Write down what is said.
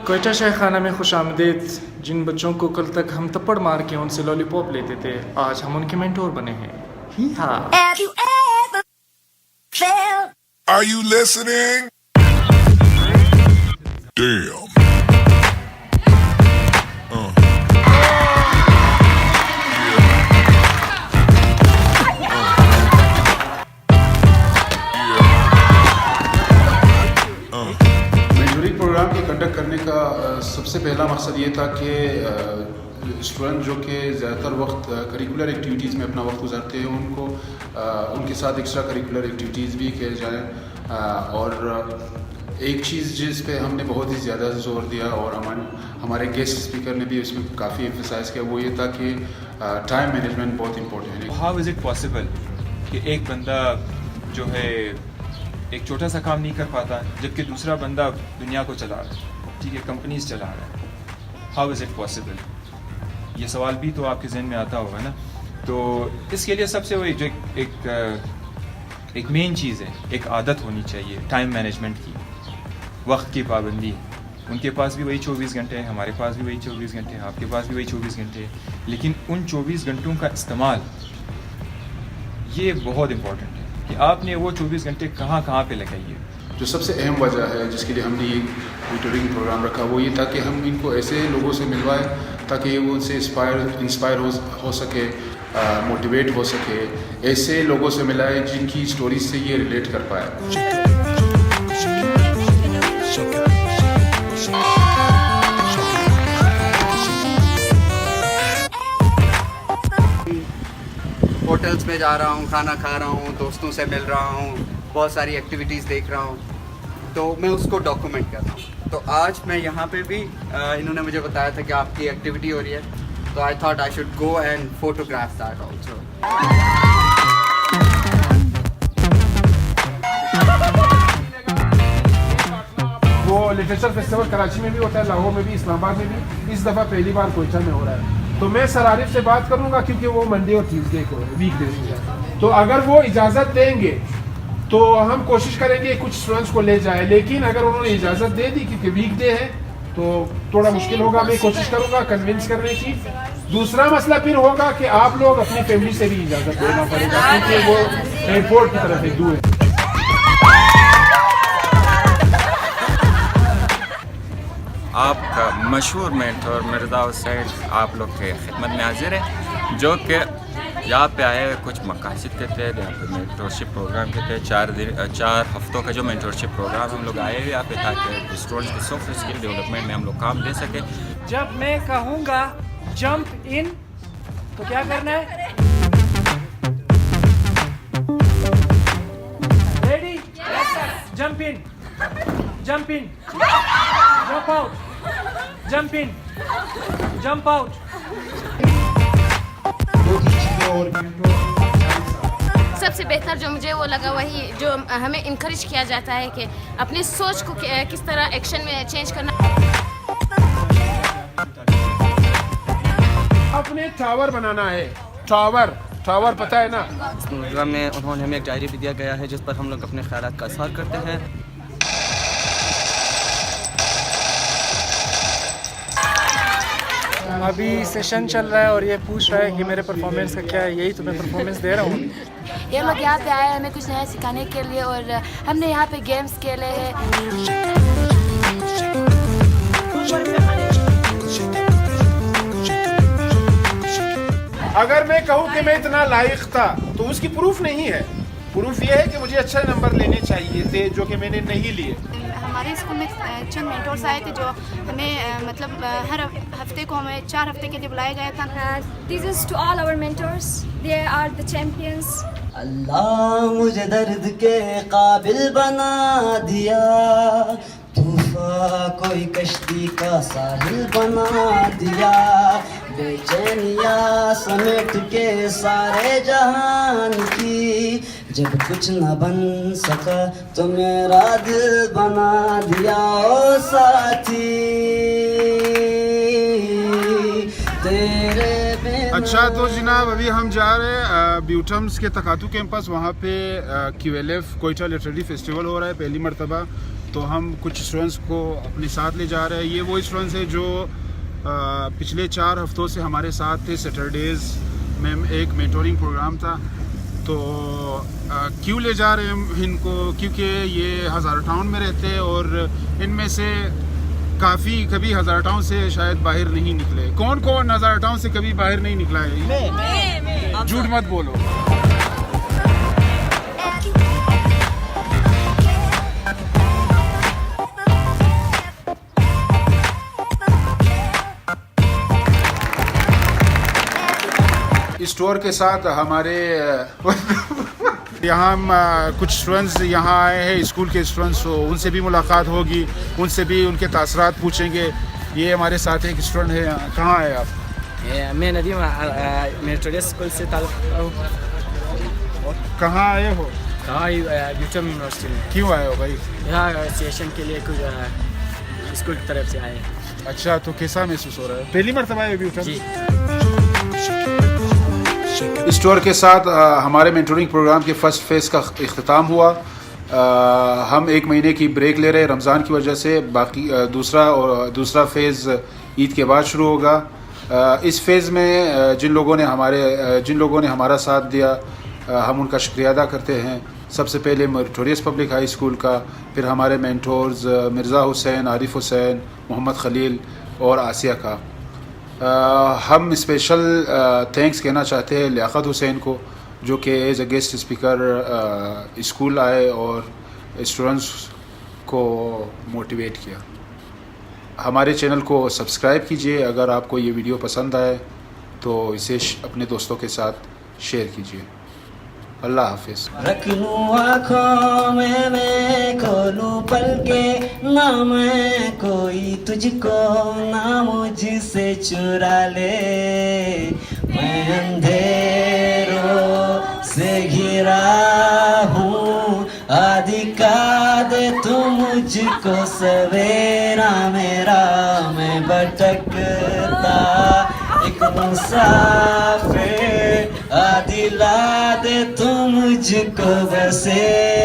कोयटा शाहखाना में खुशामदीद। जिन बच्चों को कल तक हम थप्पड़ मार के उनसे लॉलीपॉप लेते थे, आज हम उनके मेंटोर बने हैं। ही हाँ। Have you ever felt? Are you listening? Damn. Mentoring program के कंडक्ट करने का सबसे पहला मकसद ये था कि स्टूडेंट जो कि ज़्यादातर वक्त करिकुलर एक्टिविटीज़ में अपना वक्त गुजारते हैं उनको उनके साथ एक्स्ट्रा करिकुलर एक्टिविटीज़ भी किए जाएँ। और एक चीज़ जिस पे हमने बहुत ही ज़्यादा जोर दिया और हमारे गेस्ट स्पीकर ने भी उसमें काफ़ी एम्फसाइज़ किया, वो ये था कि टाइम मैनेजमेंट बहुत इंपॉर्टेंट है। हाउ इज़ इट पॉसिबल कि एक बंदा जो है एक छोटा सा काम नहीं कर पाता जबकि दूसरा बंदा दुनिया को चला रहा है, ठीक है, कंपनीज चला रहा है। How is it possible? ये सवाल भी तो आपके जहन में आता होगा ना। तो इसके लिए सबसे वो जो एक मेन चीज़ है, एक आदत होनी चाहिए टाइम मैनेजमेंट की, वक्त की पाबंदी। उनके पास भी वही 24 घंटे हैं, हमारे पास भी वही 24 घंटे हैं, आपके पास भी वही 24 घंटे हैं, लेकिन उन 24 घंटों का इस्तेमाल ये बहुत इम्पोर्टेंट है कि आपने वो 24 घंटे कहाँ पे लगाइए। जो सबसे अहम वजह है जिसके लिए हमने ये मेंटोरिंग प्रोग्राम रखा वो ये था कि हम इनको ऐसे लोगों से मिलवाएं ताकि वो उनसे इंस्पायर हो सके, मोटिवेट हो सके। ऐसे लोगों से मिलाएं जिनकी स्टोरी से ये रिलेट कर पाए। होटल्स में जा रहा हूँ, खाना खा रहा हूँ, दोस्तों से मिल रहा हूँ, बहुत सारी एक्टिविटीज़ देख रहा हूँ, तो मैं उसको डॉक्यूमेंट कर रहा हूँ। तो आज मैं यहाँ पे भी इन्होंने मुझे बताया था कि आपकी एक्टिविटी हो रही है, तो I thought I should go and photograph that also. वो लिटरेचर फेस्टिवल कराची में भी होता है, लाहौर में भी, इस्लामाबाद में भी। इस दफ़ा पहली बार कोयटा में हो रहा है। तो मैं सर आरिफ से बात करूंगा क्योंकि वो मंडे और ट्यूसडे को है, वीकडेज में। तो अगर वो इजाज़त देंगे तो हम कोशिश करेंगे कुछ स्टूडेंट्स को ले जाए, लेकिन अगर उन्होंने इजाज़त दे दी क्योंकि वीकडे है तो थोड़ा मुश्किल होगा। मैं कोशिश करूंगा कन्विंस करने की। दूसरा मसला फिर होगा कि आप लोग अपनी फैमिली से भी इजाज़त देना पड़ेगा क्योंकि वो एयरपोर्ट की तरफ है, दूर है। आपका मशहूर मेंटर मिर्ज़ा हुसैन आप लोग के खिदमत में हाजिर है, जो कि यहाँ पे आए कुछ मकासद के तहत, यहाँ पे मेंटरशिप प्रोग्राम के तहत 4 हफ्तों का जो मेंटरशिप प्रोग्राम हम लोग आए हुए यहाँ पे ताकि स्टूडेंट्स के सॉफ्ट स्किल डेवलपमेंट में हम लोग काम दे सकें। जब मैं कहूँगा जंप इन तो क्या करना है? Ready? Jump in, jump in, jump out, jump in, jump out. सबसे बेहतर जो मुझे वो लगा वही जो हमें इनकरेज किया जाता है कि अपनी सोच को किस तरह एक्शन में चेंज करना। अपने टावर बनाना है, टावर पता है ना। इस प्रोग्राम में उन्होंने हमें एक डायरी भी दिया गया है जिस पर हम लोग अपने ख्यालात का इज़हार करते हैं। अभी सेशन चल रहा है और ये पूछ रहा है कि मेरे परफॉर्मेंस का क्या है। यही तो मैं परफॉर्मेंस दे रहा हूँ। ये लोग यहाँ पे आए हमें कुछ नया सिखाने के लिए और हमने यहाँ पे गेम्स खेले हैं। अगर मैं कहूँ कि मैं इतना लायक था तो उसकी प्रूफ नहीं है। प्रूफ ये है कि मुझे अच्छे नंबर लेने चाहिए थे जो कि मैंने नहीं लिए। हमारे स्कूल में चंद मेंटर्स आए थे जो हमें मतलब हर हफ्ते को हमें 4 हफ्ते के लिए बुलाया गया था। This is to all our mentors. They are the champions. अल्लाह मुझे दर्द के काबिल बना दिया, तूफान कोई कश्ती का साहिल बना दिया, बेचैनिया समेट के सारे जहान की, जब कुछ न बन सका तो मेरा दिल बना दिया ओ साथी तेरे। अच्छा तो जनाब अभी हम जा रहे हैं ब्यूटम्स के तकातू कैंपस। वहाँ पे QLF कोयटा लिटरेरी फेस्टिवल हो रहा है पहली मरतबा। तो हम कुछ स्टूडेंट्स को अपने साथ ले जा रहे हैं। ये वो स्टूडेंट्स हैं जो पिछले 4 हफ्तों से हमारे साथ थे। सैटरडेज़ में एक मेंटोरिंग प्रोग्राम था। तो क्यों ले जा रहे हैं इनको, क्योंकि ये हज़ारा टाउन में रहते हैं और इनमें से काफ़ी कभी हज़ारा टाउन से शायद बाहर नहीं निकले। कौन कौन हज़ारा टाउन से कभी बाहर नहीं निकला है? झूठ मत बोलो। इस टूर के साथ हमारे यहाँ हम कुछ स्टूडेंट्स यहाँ आए हैं, स्कूल के स्टूडेंट्स, तो उनसे भी मुलाकात होगी, उनसे भी उनके तासरात पूछेंगे। ये हमारे साथ एक स्टूडेंट है। कहाँ आए आप? मैं नदीम मेट्रोडियस स्कूल से ताल्लुक़ हूँ। कहाँ आए हो? कहाँ यूट्यूब यूनिवर्सिटी में। क्यों आए हो भाई? यहाँ सेशन के लिए कुछ स्कूल की तरफ से आए हैं। अच्छा, तो कैसा महसूस हो रहा है? पहली मरतबा आए यूट्यूब? जी। इस टूर के साथ हमारे मेंटोरिंग प्रोग्राम के फर्स्ट फेज़ का इख्तिताम हुआ। हम 1 महीने की ब्रेक ले रहे हैं रमज़ान की वजह से। बाकी दूसरा फेज़ ईद के बाद शुरू होगा। इस फेज़ में जिन लोगों ने हमारा साथ दिया, हम उनका शुक्रिया अदा करते हैं। सबसे पहले मेरिटोरियस पब्लिक हाई स्कूल का, फिर हमारे मेंटोर्स मिर्ज़ा हुसैन, आरिफ हुसैन, मोहम्मद खलील और आसिया का। हम स्पेशल थैंक्स कहना चाहते हैं लियाकत हुसैन को, जो कि as a guest speaker school आए और स्टूडेंट्स को मोटिवेट किया। हमारे चैनल को सब्सक्राइब कीजिए। अगर आपको ये वीडियो पसंद आए तो इसे अपने दोस्तों के साथ शेयर कीजिए। अल्लाह हाफिज़। रख लूँ आँखों में मैं खोलूँ पलके, ना मैं कोई तुझको ना मुझसे चुरा ले। मैं अंधेरों से घिरा हूँ, आदिका दे तू मुझको सवेरा मेरा। मैं भटकता एक मुसाफिर, दिला दे तू मुझको बसेरा।